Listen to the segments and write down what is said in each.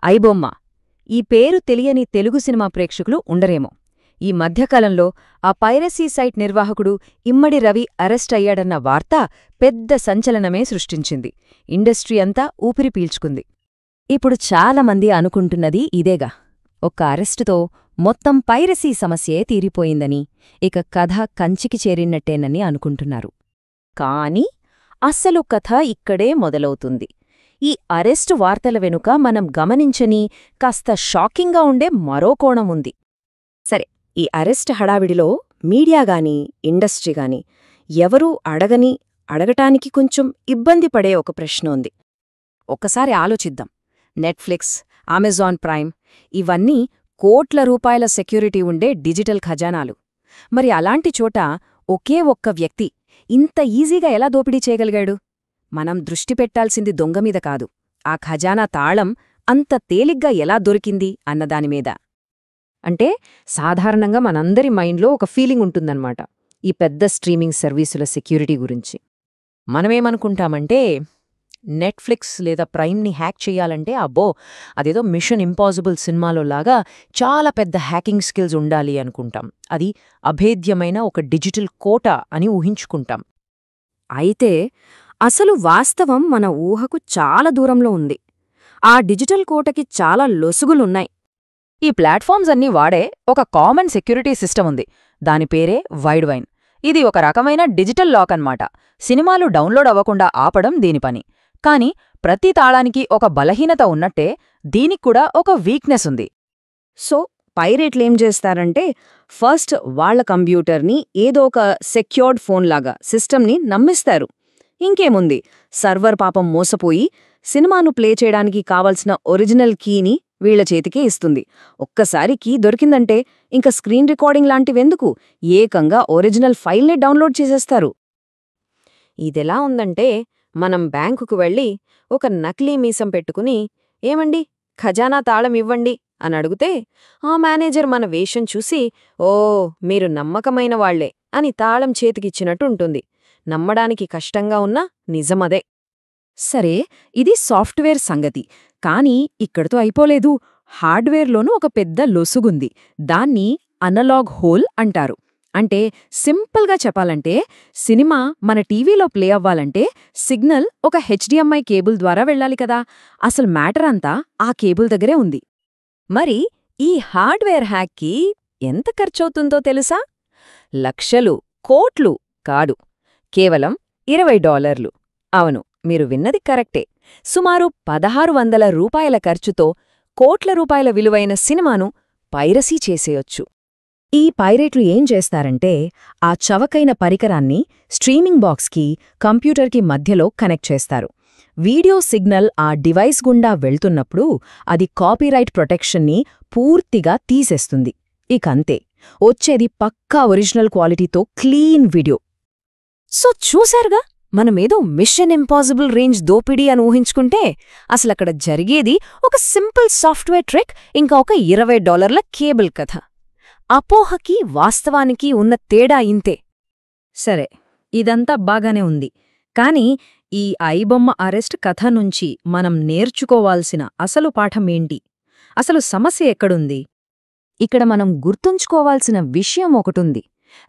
ఐబొమ్మ. ఈ పేరు తెలియని తెలుగు సినిమా ప్రేక్షకులు ఉండరేమో. ఈ మధ్యకాలంలో ఆ పైరసీ సైట్ నిర్వాహకుడు ఇమ్మడి రవి అరెస్ట్ అయ్యాడన్న వార్త పెద్ద సంచలనమే సృష్టించింది. ఇండస్ట్రీ అంతా ఊపిరి పీల్చుకుంది. ఇప్పుడు చాలామంది అనుకుంటున్నది ఇదేగా, ఒక్క అరెస్టుతో మొత్తం పైరసీ సమస్యే తీరిపోయిందని, ఇక కథ కంచికి చేరినట్టేనని అనుకుంటున్నారు. కాని అస్సలు కథ ఇక్కడే మొదలవుతుంది. ఈ అరెస్టు వార్తల వెనుక మనం గమనించని, కాస్త షాకింగ్గా ఉండే మరో కోణం ఉంది. సరే, ఈ అరెస్ట్ హడావిడిలో మీడియాగాని, ఇండస్ట్రీగాని ఎవరూ అడగటానికి కొంచెం ఇబ్బంది పడే ఒక ప్రశ్న ఉంది. ఒక్కసారి ఆలోచిద్దాం. నెట్ఫ్లిక్స్, అమెజాన్ ప్రైమ్ ఇవన్నీ కోట్ల రూపాయల సెక్యూరిటీ ఉండే డిజిటల్ ఖజానాలు. మరి అలాంటి చోట ఒకే ఒక్క వ్యక్తి ఇంత ఈజీగా ఎలా దోపిడీ చేయగలిగాడు? మనం దృష్టి పెట్టాల్సింది దొంగమీద కాదు, ఆ ఖజానా తాళం అంత తేలిగ్గా ఎలా దొరికింది అన్నదానిమీద. అంటే సాధారణంగా మనందరి మైండ్లో ఒక ఫీలింగ్ ఉంటుందన్నమాట ఈ పెద్ద స్ట్రీమింగ్ సర్వీసుల సెక్యూరిటీ గురించి. మనమేమనుకుంటామంటే, నెట్ఫ్లిక్స్ లేదా ప్రైమ్ని హ్యాక్ చెయ్యాలంటే అబ్బో అదేదో మిషన్ ఇంపాసిబుల్ సినిమాలో లాగా చాలా పెద్ద హ్యాకింగ్ స్కిల్స్ ఉండాలి అనుకుంటాం. అది అభేద్యమైన ఒక డిజిటల్ కోట అని ఊహించుకుంటాం. అయితే అసలు వాస్తవం మన ఊహకు చాలా దూరంలో ఉంది. ఆ డిజిటల్ కోటకి చాలా లొసుగులున్నాయి. ఈ ప్లాట్ఫామ్స్ అన్నీ వాడే ఒక కామన్ సెక్యూరిటీ సిస్టమ్ ఉంది. దాని పేరే వైడ్వైన్. ఇది ఒక రకమైన డిజిటల్ లాక్ అన్నమాట. సినిమాలు డౌన్లోడ్ అవ్వకుండా ఆపడం దీని పని. కాని ప్రతి తాళానికి ఒక బలహీనత ఉన్నట్టే దీనిక్కూడా ఒక వీక్నెస్ ఉంది. సో పైరేట్లేం చేస్తారంటే, ఫస్ట్ వాళ్ల కంప్యూటర్ని ఏదో ఒక సెక్యూర్డ్ ఫోన్లాగా సిస్టమ్ని నమ్మిస్తారు. ఇంకేముంది, సర్వర్ పాపం మోసపోయి సినిమాను ప్లే చేయడానికి కావలసిన ఒరిజినల్ కీని వీళ్ల చేతికే ఇస్తుంది. ఒక్కసారి కీ దొరికిందంటే ఇంక స్క్రీన్ రికార్డింగ్ లాంటివెందుకు, ఏకంగా ఒరిజినల్ ఫైల్నే డౌన్లోడ్ చేసేస్తారు. ఇదెలా ఉందంటే, మనం బ్యాంకుకు వెళ్ళి ఒక నకిలీ మీసం పెట్టుకుని ఏమండి ఖజానా తాళం ఇవ్వండి అని అడిగితే ఆ మేనేజర్ మన వేషం చూసి ఓ మీరు నమ్మకమైన వాళ్లే అని తాళం చేతికిచ్చినట్టు ఉంటుంది. నమ్మడానికి కష్టంగా ఉన్నా నిజమదే. సరే, ఇది సాఫ్ట్వేర్ సంగతి. కానీ ఇక్కడితో అయిపోలేదు. హార్డ్వేర్లోనూ ఒక పెద్ద లొసుగుంది. దాన్ని అనలాగ్ హోల్ అంటారు. అంటే సింపుల్గా చెప్పాలంటే, సినిమా మన టీవీలో ప్లే అవ్వాలంటే సిగ్నల్ ఒక హెచ్డిఎంఐ కేబుల్ ద్వారా వెళ్ళాలి కదా. అసలు మ్యాటర్ అంతా ఆ కేబుల్ దగ్గరే ఉంది. మరి ఈ హార్డ్వేర్ హ్యాక్కి ఎంత ఖర్చవుతుందో తెలుసా? లక్షలు, కోట్లు కాదు, కేవలం $20. అవును, మీరు విన్నది కరెక్టే. సుమారు 1600 రూపాయల ఖర్చుతో కోట్ల రూపాయల విలువైన సినిమాను పైరసీ చేసేయొచ్చు. ఈ పైరేట్లు ఏం చేస్తారంటే, ఆ చవకైన పరికరాన్ని స్ట్రీమింగ్ బాక్స్కి, కంప్యూటర్కి మధ్యలో కనెక్ట్ చేస్తారు. వీడియో సిగ్నల్ ఆ డివైస్ గుండా వెళ్తున్నప్పుడు అది కాపీరైట్ ప్రొటెక్షన్ని పూర్తిగా తీసేస్తుంది. ఇకంతే, వచ్చేది పక్కా ఒరిజినల్ క్వాలిటీతో క్లీన్ వీడియో. సో చూశారుగా, మనమేదో మిషన్ ఇంపాసిబుల్ రేంజ్ దోపిడీ అని ఊహించుకుంటే అసలక్కడ జరిగేది ఒక సింపుల్ సాఫ్ట్వేర్ ట్రిక్, ఇంకా ఒక $20 కేబుల్ కథ. అపోహకి వాస్తవానికి ఉన్న తేడా ఇంతే. సరే, ఇదంతా బాగానే ఉంది. కాని ఈ ఐబొమ్మ అరెస్ట్ కథ నుంచి మనం నేర్చుకోవాల్సిన అసలు పాఠమేంటి? అసలు సమస్య ఎక్కడుంది? ఇక్కడ మనం గుర్తుంచుకోవాల్సిన విషయం ఒకటుంది.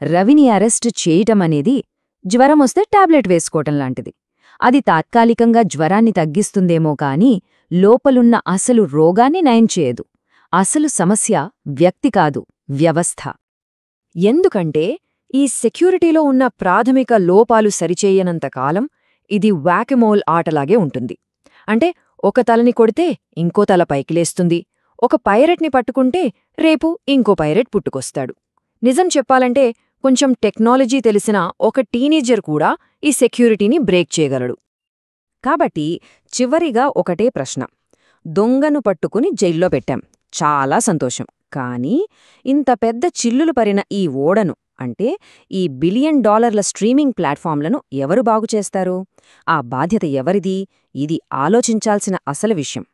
రవిని అరెస్ట్ చేయటమనేది జ్వరమొస్తే టాబ్లెట్ వేసుకోవటం లాంటిది. అది తాత్కాలికంగా జ్వరాన్ని తగ్గిస్తుందేమో కాని లోపలున్న అసలు రోగాన్ని నయం చేయదు. అసలు సమస్య వ్యక్తి కాదు, వ్యవస్థ. ఎందుకంటే ఈ సెక్యూరిటీలో ఉన్న ప్రాథమిక లోపాలు సరిచేయనంతకాలం ఇది వాకమోల్ ఆటలాగే ఉంటుంది. అంటే ఒక తలని కొడితే ఇంకో తల పైకిలేస్తుంది. ఒక పైరెట్ని పట్టుకుంటే రేపు ఇంకో పైరెట్ పుట్టుకొస్తాడు. నిజం చెప్పాలంటే కొంచెం టెక్నాలజీ తెలిసిన ఒక టీనేజర్ కూడా ఈ సెక్యూరిటీని బ్రేక్ చేయగలడు. కాబట్టి చివరిగా ఒకటే ప్రశ్న. దొంగను పట్టుకుని జైల్లో పెట్టాం, చాలా సంతోషం. కానీ ఇంత పెద్ద చిల్లులు పరిన ఈ ఓడను, అంటే ఈ $1 బిలియన్ స్ట్రీమింగ్ ప్లాట్ఫామ్లను ఎవరు బాగుచేస్తారు? ఆ బాధ్యత ఎవరిది? ఇది ఆలోచించాల్సిన అసలు విషయం.